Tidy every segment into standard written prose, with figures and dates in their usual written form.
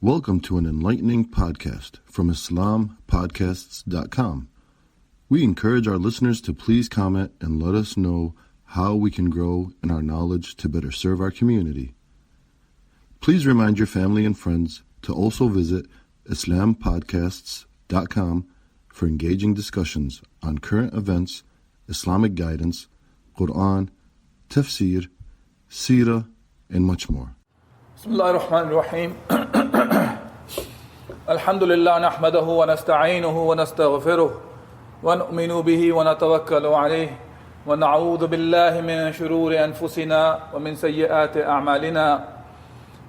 Welcome to an enlightening podcast from IslamPodcasts.com. We encourage our listeners to please comment and let us know how we can grow in our knowledge to better serve our community. Please remind your family and friends to also visit IslamPodcasts.com for engaging discussions on current events, Islamic guidance, Quran, tafsir, seerah, and much more. Bismillah ar-Rahman ar-Rahim. Alhamdulillah nahmadahu wa nasta'inuhu wa nastaghfiruh wa nu'minu bihi wa natawakkalu alayhi wa na'udhu billahi min shururi anfusina wa min sayyiati a'malina.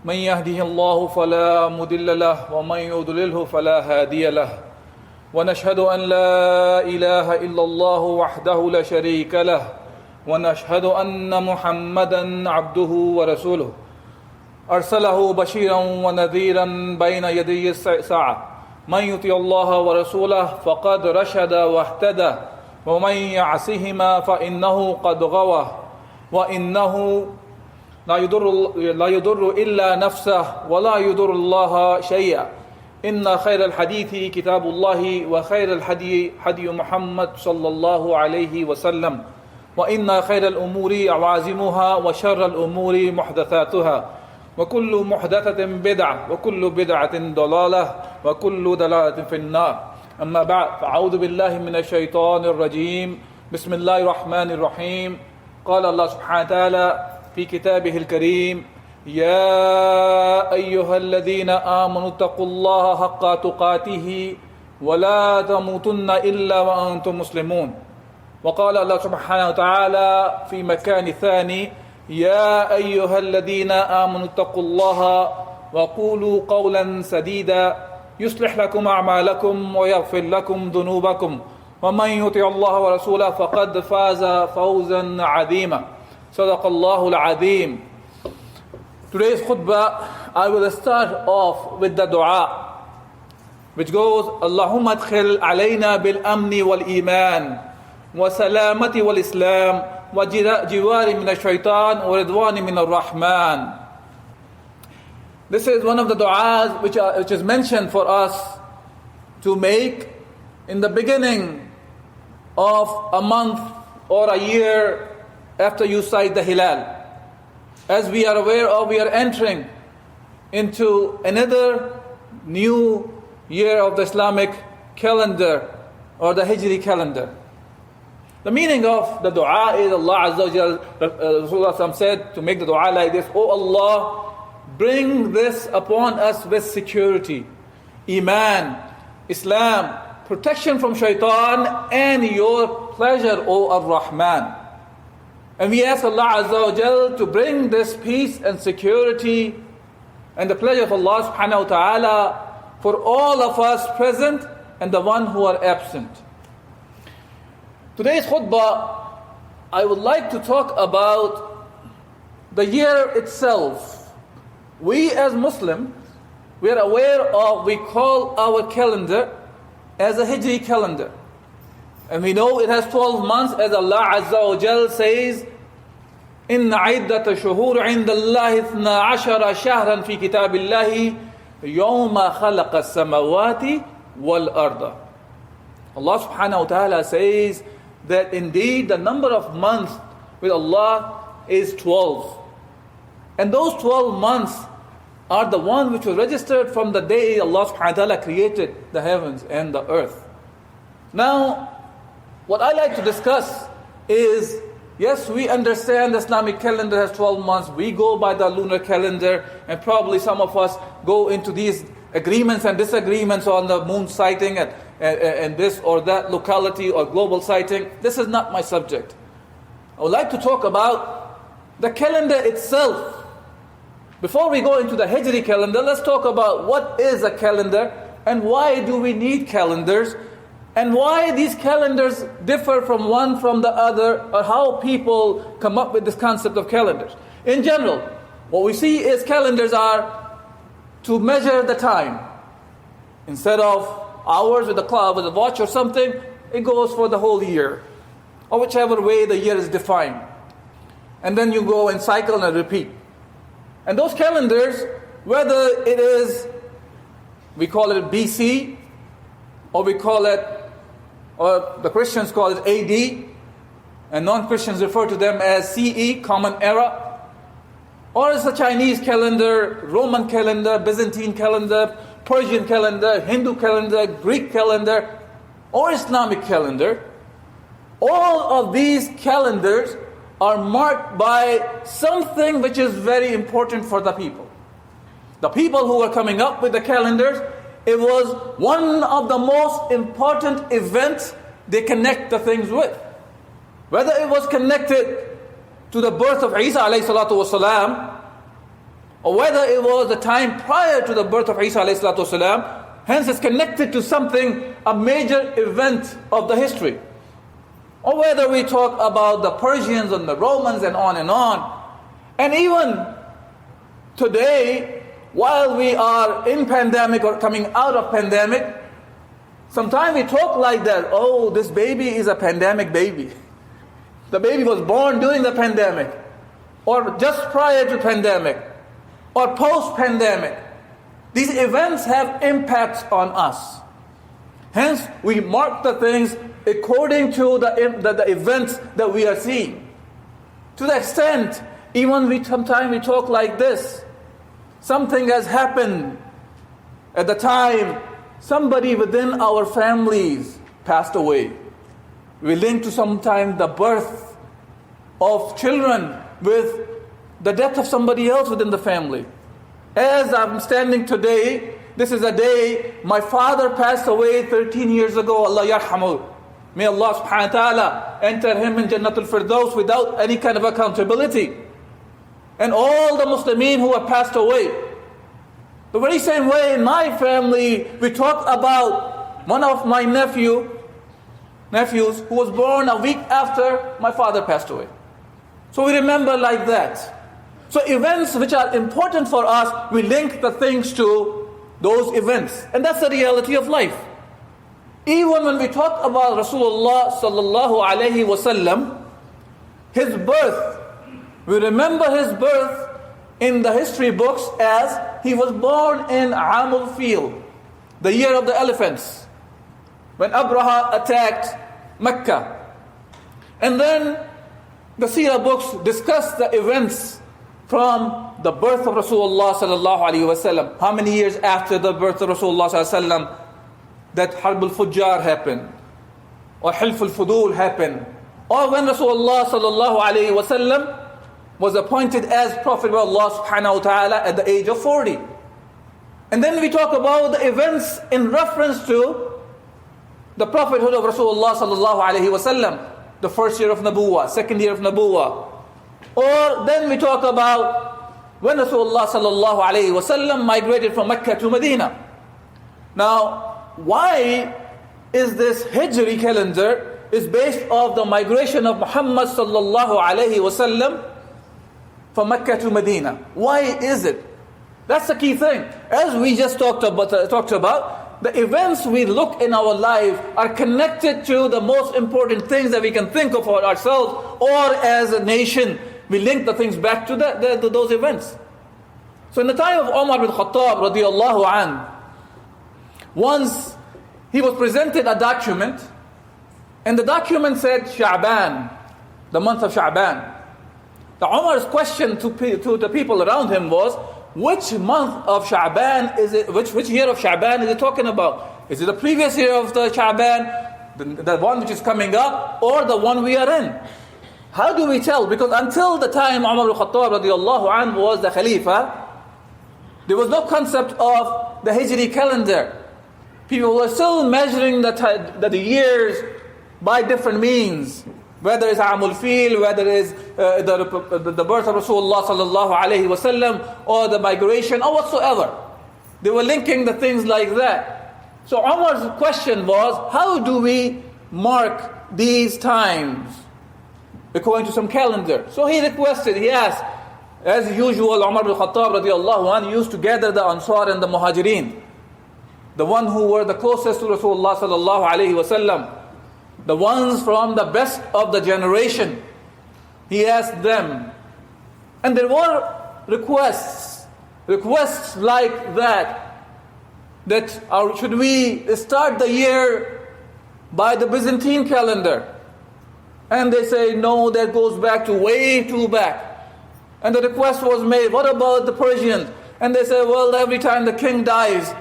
Man yahdihillahu fala mudilla lahu wa man yudlilhu fala hadiya lahu. Wa nashhadu an la ilaha illallah wahdahu la sharika lahu wa nashhadu anna Muhammadan abduhu wa rasuluh. أرسله بشيرا ونذيرا بين يدي الساعة من يطع الله ورسوله فقد رشد واهتدى ومن يعصهما فإنه قد غوى وإنه لا يضر إلا نفسه ولا يضر الله شيئا إن خير الحديث كتاب الله وخير الهدي هدي محمد صلى الله عليه وسلم وإن خير الأمور عوازمها وشر الأمور محدثاتها وكل محدثة بدعة وكل بدعة ضلالة وكل ضلالة في النار أما بعد فأعوذ بالله من الشيطان الرجيم بسم الله الرحمن الرحيم قال الله سبحانه وتعالى في كتابه الكريم يا أيها الذين آمنوا اتقوا الله حق تقاته ولا تموتن إلا وأنتم مسلمون وقال الله سبحانه وتعالى في مكان ثاني يا أيها الذين آمنوا اتقوا الله وقولوا قولا سديدا يصلح لكم أعمالكم ويغفر لكم ذنوبكم ومن يطع الله ورسوله فقد فاز فوزا عظيما صدق الله العظيم. Today's khutbah I will start off with the dua which goes اللهم ادخل علينا بالأمن والإيمان وسلامة والإسلام وجوار من الشيطان ورضوان من الرحمن. This is one of the du'as which is mentioned for us to make in the beginning of a month or a year after you sight the hilal. As we are aware of, we are entering into another new year of the Islamic calendar or the Hijri calendar. The meaning of the dua is Allah Azza wa Jal, Rasulullah said to make the dua like this: Oh Allah, bring this upon us with security, Iman, Islam, protection from shaitan, and your pleasure, O Ar-Rahman. And we ask Allah Azza wa Jal to bring this peace and security and the pleasure of Allah subhanahu wa ta'ala for all of us present and the one who are absent. Today's khutbah, I would like to talk about the year itself. We as Muslims, we are aware of, we call our calendar as a Hijri calendar. And we know it has 12 months, as Allah Azza wa Jal says, إِنَّ عِدَّةَ شُهُورِ عِنْدَ اللَّهِ 12 شَهْرًا فِي كِتَابِ اللَّهِ يَوْمَ خَلَقَ السَّمَوَاتِ وَالْأَرْضَ. Allah subhanahu wa ta'ala says that indeed the number of months with Allah is 12. And those 12 months are the one which was registered from the day Allah subhanahu wa ta'ala created the heavens and the earth. Now, what I like to discuss is, yes, we understand the Islamic calendar has 12 months. We go by the lunar calendar, and probably some of us go into these agreements and disagreements on the moon sighting and this or that locality or global sighting. This is not my subject. I would like to talk about the calendar itself. Before we go into the Hijri calendar, let's talk about what is a calendar and why do we need calendars and why these calendars differ from one from the other, or how people come up with this concept of calendars. In general, what we see is calendars are to measure the time. Instead of hours with a clock, with a watch or something, it goes for the whole year, or whichever way the year is defined. And then you go and cycle and repeat. And those calendars, whether it is we call it BC, or we call it, or the Christians call it AD, and non-Christians refer to them as CE, Common Era, or it's the Chinese calendar, Roman calendar, Byzantine calendar, Persian calendar, Hindu calendar, Greek calendar, or Islamic calendar. All of these calendars are marked by something which is very important for the people. The people who were coming up with the calendars, it was one of the most important events they connect the things with. Whether it was connected to the birth of Isa alayhi salatu wasalam, or whether it was the time prior to the birth of Isa alayhi salatu wasalam, hence it's connected to something, a major event of the history. Or whether we talk about the Persians and the Romans and on and on. And even today, while we are in pandemic or coming out of pandemic, sometimes we talk like that, oh, this baby is a pandemic baby. The baby was born during the pandemic, or just prior to pandemic, or post-pandemic. These events have impacts on us. Hence, we mark the things according to the events that we are seeing. To the extent, even sometimes we talk like this. Something has happened at the time somebody within our families passed away. We link to sometimes the birth of children with the death of somebody else within the family. As I'm standing today, this is a day my father passed away 13 years ago. Allah yarhamu. May Allah subhanahu wa ta'ala enter him in Jannatul Firdaus without any kind of accountability. And all the Muslimin who have passed away. The very same way in my family, we talk about one of my nephews who was born a week after my father passed away. So we remember like that. So events which are important for us, we link the things to those events. And that's the reality of life. Even when we talk about Rasulullah sallallahu alayhi wasallam, his birth, we remember his birth in the history books as he was born in Amul Fil, the year of the elephants, when Abraha attacked Mecca. And then the Seerah books discuss the events from the birth of Rasulullah sallallahu alayhi wasallam. How many years after the birth of Rasulullah sallallahu alayhi wasallam that Harb al-Fujjar happened, or Hilf al-Fudul happened, or when Rasulullah sallallahu alayhi wasallam was appointed as Prophet of Allah subhanahu wa ta'ala at the age of 40. And then we talk about the events in reference to the prophethood of Rasulullah sallallahu alayhi wasallam, the first year of Nabuwah, second year of Nabuwah. Or then we talk about when Rasulullah sallallahu alayhi wasallam migrated from Mecca to Medina. Now, why is this Hijri calendar is based off the migration of Muhammad sallallahu alayhi wasallam from Mecca to Medina? Why is it? That's the key thing. As we just talked about, the events we look in our life are connected to the most important things that we can think of for ourselves, or as a nation, we link the things back to those events. So in the time of Umar bin Khattab radiyallahu an, once he was presented a document, and the document said Sha'ban, the month of Sha'ban. The Umar's question to the people around him was, which month of Sha'ban is it, which year of Sha'ban is it talking about? Is it the previous year of the Sha'ban, the one which is coming up, or the one we are in? How do we tell? Because until the time Umar al-Khattab radiyallahu anhu was the Khalifa, there was no concept of the Hijri calendar. People were still measuring the years by different means. Whether it's Amul Fil, whether it's the birth of Rasulullah sallallahu alayhi wasallam, or the migration, or whatsoever. They were linking the things like that. So Umar's question was, how do we mark these times according to some calendar? So he asked, as usual, Umar bin Khattab radiallahu anhu used to gather the Ansar and the Muhajirin, the one who were the closest to Rasulullah sallallahu alayhi wasallam, the ones from the best of the generation. He asked them, and there were requests like that should we start the year by the Byzantine calendar? And they say, no, that goes back to way too back. And the request was made, what about the Persians? And they say, well, every time the king dies,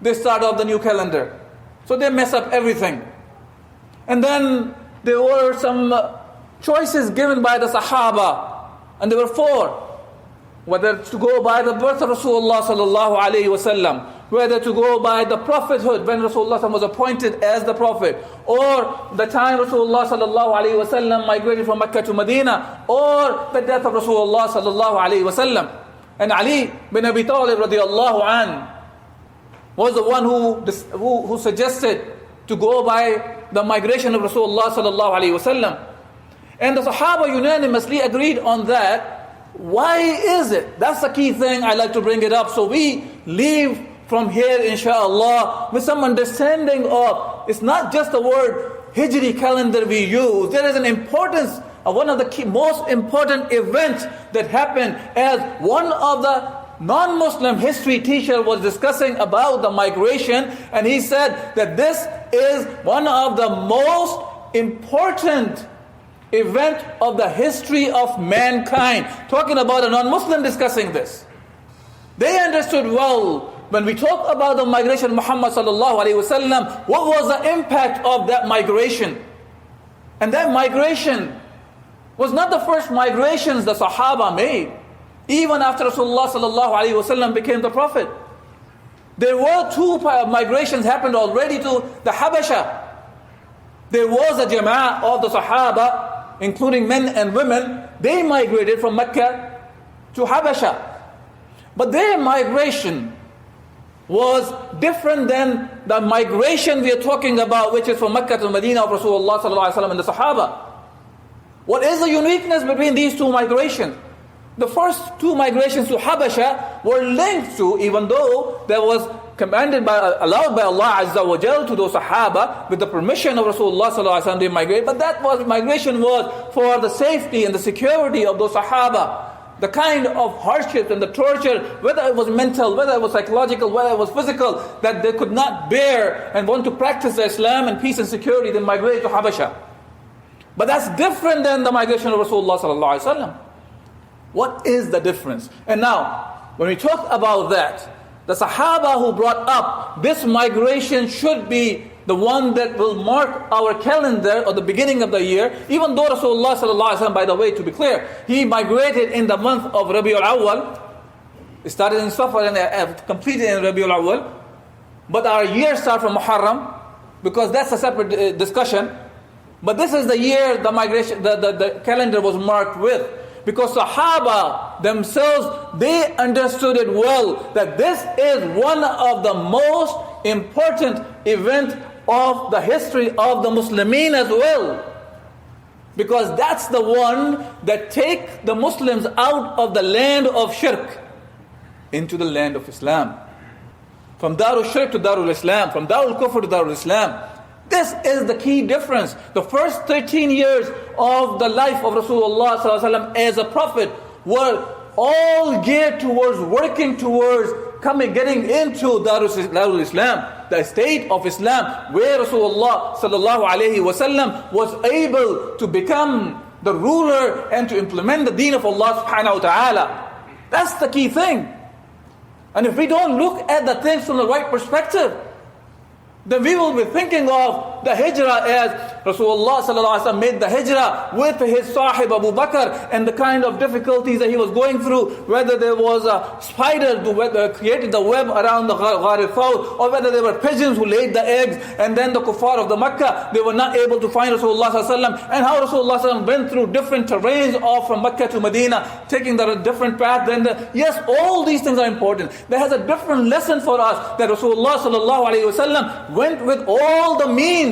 they start off the new calendar. So they mess up everything. And then there were some choices given by the Sahaba, and there were 4. Whether to go by the birth of Rasulullah sallallahu alaihi wasallam, whether to go by the prophethood when Rasulullah was appointed as the prophet, or the time Rasulullah sallallahu alaihi wasallam migrated from Mecca to Medina, or the death of Rasulullah sallallahu alaihi wasallam. And Ali bin Abi Talib radiallahu an was the one who suggested to go by the migration of Rasulullah sallallahu alaihi wasallam. And the Sahaba unanimously agreed on that. Why is it? That's the key thing. I like to bring it up. So we leave from here, inshallah, with some understanding of, it's not just the word Hijri calendar we use. There is an importance of one of the most important events that happened, as one of the non-Muslim history teacher was discussing about the migration, and he said that this is one of the most important event of the history of mankind. Talking about a non-Muslim discussing this. They understood well, when we talk about the migration of Muhammad sallallahu alaihi wasallam, what was the impact of that migration? And that migration was not the first migrations the Sahaba made. Even after Rasulullah sallallahu alaihi wasallam became the Prophet, there were 2 migrations happened already to the Habasha. There was a jama'ah of the Sahaba, including men and women. They migrated from Mecca to Habasha. But their migration was different than the migration we are talking about, which is from Mecca to Medina of Rasulullah sallallahu alaihi wasallam and the Sahaba. What is the uniqueness between these 2 migrations? The first 2 migrations to Habasha were linked to, even though there was allowed by Allah Azza wa Jal to those Sahaba with the permission of Rasulullah sallallahu alaihi wasallam to migrate, but that migration was for the safety and the security of those Sahaba. The kind of hardship and the torture, whether it was mental, whether it was psychological, whether it was physical, that they could not bear and want to practice Islam and peace and security, they migrated to Habasha. But that's different than the migration of Rasulullah sallallahu alaihi wasallam. What is the difference? And now, when we talk about that, the Sahaba who brought up this migration should be the one that will mark our calendar or the beginning of the year. Even though Rasulullah sallallahu alaihi wasallam, by the way, to be clear, he migrated in the month of Rabiul Awwal. It started in Safar and completed in Rabiul Awwal. But our year starts from Muharram, because that's a separate discussion. But this is the year the migration, the calendar was marked with. Because Sahaba themselves, they understood it well, that this is one of the most important events of the history of the Muslimin as well. Because that's the one that take the Muslims out of the land of shirk into the land of Islam. From Darul Shirk to Darul Islam, from Darul Kufr to Darul Islam. This is the key difference. The first 13 years of the life of Rasulullah ﷺ as a prophet were all geared towards working towards getting into Darul Islam, the state of Islam, where Rasulullah ﷺ was able to become the ruler and to implement the deen of Allah subhanahu wa ta'ala. That's the key thing. And if we don't look at the things from the right perspective, then we will be thinking of the Hijrah as Rasulullah sallallahu alaihi wasallam made the Hijrah with his Sahib Abu Bakr, and the kind of difficulties that he was going through, whether there was a spider who created the web around the Ghar al-Thawr, or whether there were pigeons who laid the eggs, and then the kuffar of the Makkah, they were not able to find Rasulullah sallallahu alaihi wasallam, and how Rasulullah sallallahu alaihi wasallam went through different terrains of from Makkah to Medina, taking the different path. Yes, all these things are important. There has a different lesson for us, that Rasulullah sallallahu alaihi wasallam went with all the means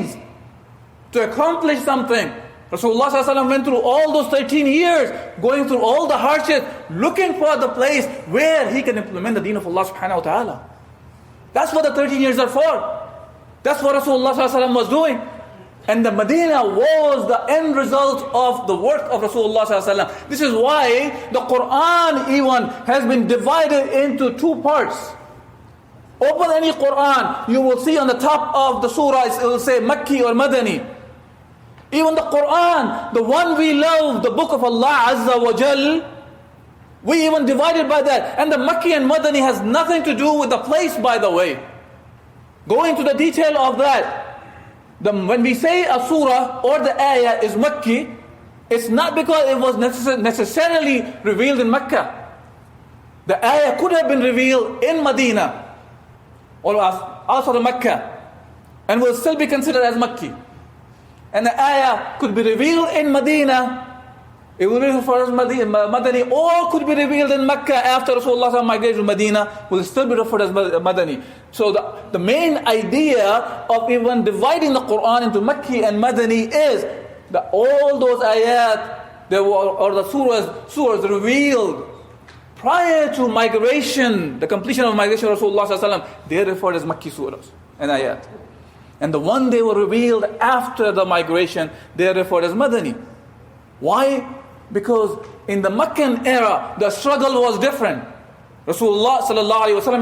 to accomplish something. Rasulullah ﷺ went through all those 13 years, going through all the hardships, looking for the place where he can implement the deen of Allah subhanahu wa ta'ala. That's what the 13 years are for. That's what Rasulullah ﷺ was doing. And the Medina was the end result of the work of Rasulullah ﷺ. This is why the Quran even has been divided into 2 parts. Open any Quran, you will see on the top of the surah, it will say Makki or Madani. Even the Quran, the one we love, the book of Allah Azza wa Jal, we even divided by that. And the Makki and Madani has nothing to do with the place, by the way. Going into the detail of that, when we say a surah or the ayah is Makki, it's not because it was necessarily revealed in Mecca. The ayah could have been revealed in Medina or outside of Mecca and will still be considered as Makki. And the ayah could be revealed in Medina, it will be referred as Madani, or could be revealed in Mecca after Rasulullah migrated to Medina, will still be referred as Madani. So the main idea of even dividing the Quran into Makki and Madani is that all those ayat or the surahs revealed prior to migration, the completion of migration of Rasulullah, they are referred as Makki surahs and ayat. And the one they were revealed after the migration, they are referred as Madani. Why? Because in the Meccan era, the struggle was different. Rasulullah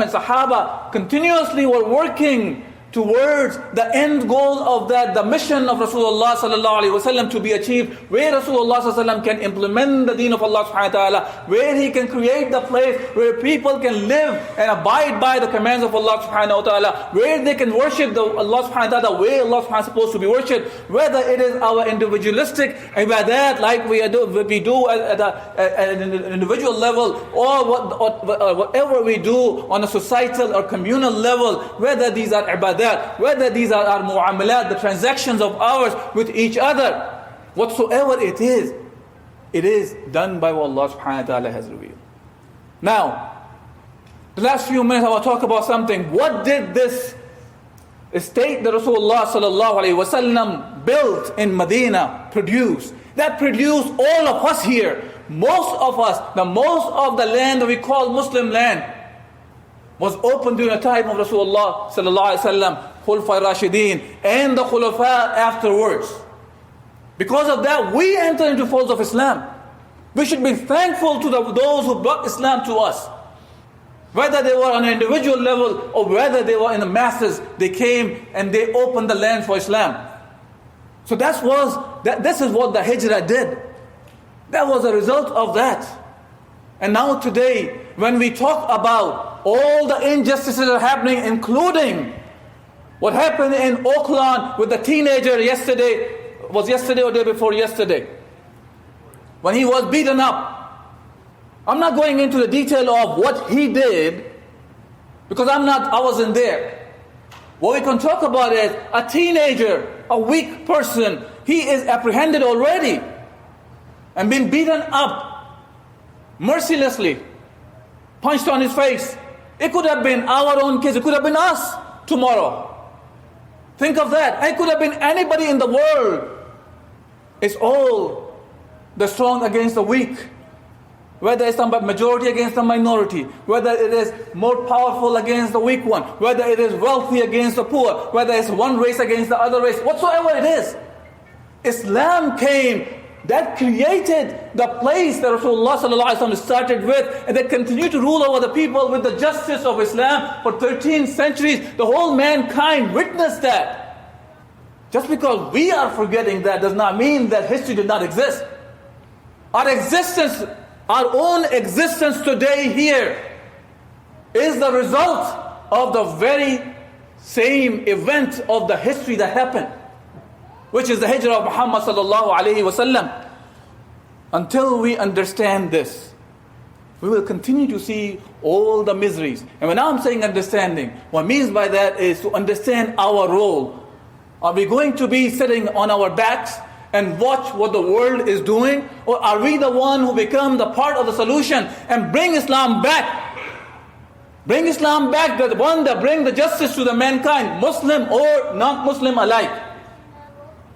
and Sahaba continuously were working towards the end goal of that, the mission of Rasulullah to be achieved, where Rasulullah can implement the deen of Allah subhanahu wa ta'ala, where he can create the place where people can live and abide by the commands of Allah subhanahu wa ta'ala, where they can worship Allah subhanahu wa ta'ala the way Allah subhanahu wa ta'ala is supposed to be worshipped, whether it is our individualistic ibadat like we do at an individual level, or whatever we do on a societal or communal level, whether these are ibadat, whether these are our mu'amalat, the transactions of ours with each other, whatsoever it is done by what Allah subhanahu wa ta'ala has revealed. Now, the last few minutes I will talk about something. What did this estate that Rasulullah sallallahu alayhi wasallam built in Medina produce? That produced all of us here. Most of us, most of the land that we call Muslim land was open during the time of Rasulullah sallallahu alaihi wasallam, Khulafai Rashideen, and the Khulafa afterwards. Because of that, we enter into folds of Islam. We should be thankful to those who brought Islam to us. Whether they were on an individual level or whether they were in the masses, they came and they opened the land for Islam. So this is what the Hijrah did. That was a result of that. And now today, when we talk about all the injustices that are happening, including what happened in Oakland with the teenager yesterday or day before yesterday, when he was beaten up. I'm not going into the detail of what he did, because I wasn't there. What we can talk about is a teenager, a weak person, he is apprehended already and been beaten up mercilessly, punched on his face. It could have been our own kids, it could have been us tomorrow. Think of that. It could have been anybody in the world. It's all the strong against the weak. Whether it's the majority against the minority, whether it is more powerful against the weak one, whether it is wealthy against the poor, whether it's one race against the other race, whatsoever it is. Islam came, that created the place that Rasulullah started with, and that continued to rule over the people with the justice of Islam for 13 centuries. The whole mankind witnessed that. Just because we are forgetting that does not mean that history did not exist. Our own existence today here is the result of the very same event of the history that happened, which is the Hijrah of Muhammad sallallahu alaihi wasallam. Until we understand this, we will continue to see all the miseries. And when I'm saying understanding, what I mean by that is to understand our role. Are we going to be sitting on our backs and watch what the world is doing? Or are we the one who become the part of the solution and bring Islam back? Bring Islam back, the one that bring the justice to the mankind, Muslim or non-Muslim alike.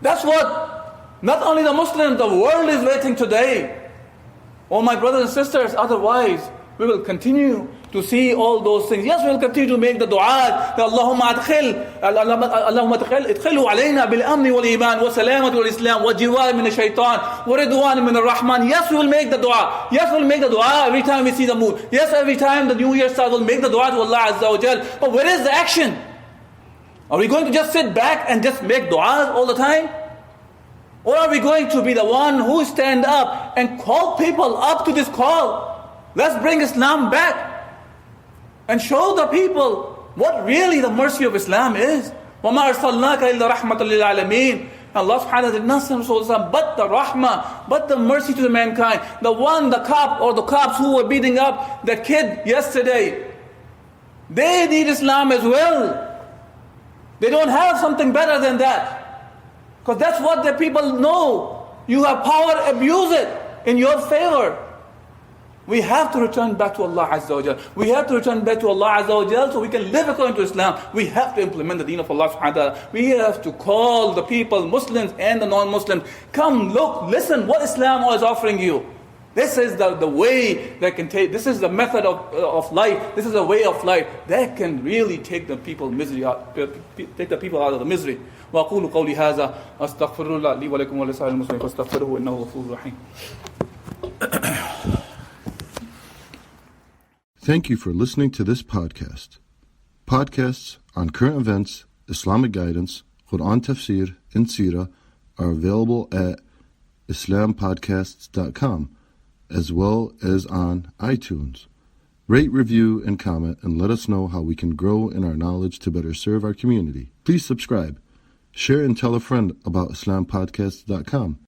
That's what not only the Muslims, the world is waiting today. Oh my brothers and sisters, otherwise we will continue to see all those things. Yes, we'll continue to make the dua. Allahumma adkhilhu alayna bil amni wal iman wa salamat wal islam wa jiwar min ash-shaytan wa ridwan min ar-rahman. Yes, we will make the dua. Yes, we'll make the dua every time we see the moon. Yes, every time the New Year starts, we'll make the dua to Allah Azza wa Jal. But where is the action? Are we going to just sit back and just make du'as all the time? Or are we going to be the one who stand up and call people up to this call? Let's bring Islam back and show the people what really the mercy of Islam is. وَمَا أَرْسَلْنَاكَ إِلَّا رَحْمَةً لِلْعَالَمِينَ. Allah subhanahu wa ta'ala did not send Rasulullah, but the rahmah, but the mercy to mankind. The cops who were beating up the kid yesterday, they need Islam as well. They don't have something better than that. Because that's what the people know. You have power, abuse it in your favor. We have to return back to Allah Azza wa Jal. We have to return back to Allah Azza wa Jal so we can live according to Islam. We have to implement the deen of Allah subhanahu wa ta'ala. We have to call the people, Muslims and the non-Muslims, come, look, listen what Islam is offering you. This is the way that can take, this is the method of life, this is a way of life that can really take the people misery out, take the people out of the misery. وأقول قولي هذا أستغفر الله لي ولكم ولسائر المسلمين فاستغفروه إنه غفور رحيم. Thank you for listening to this podcast. Podcasts on current events, Islamic guidance, Quran tafsir, and Seerah are available at islampodcasts.com, as well as on iTunes. Rate, review, and comment, and let us know how we can grow in our knowledge to better serve our community. Please subscribe, share, and tell a friend about islampodcasts.com.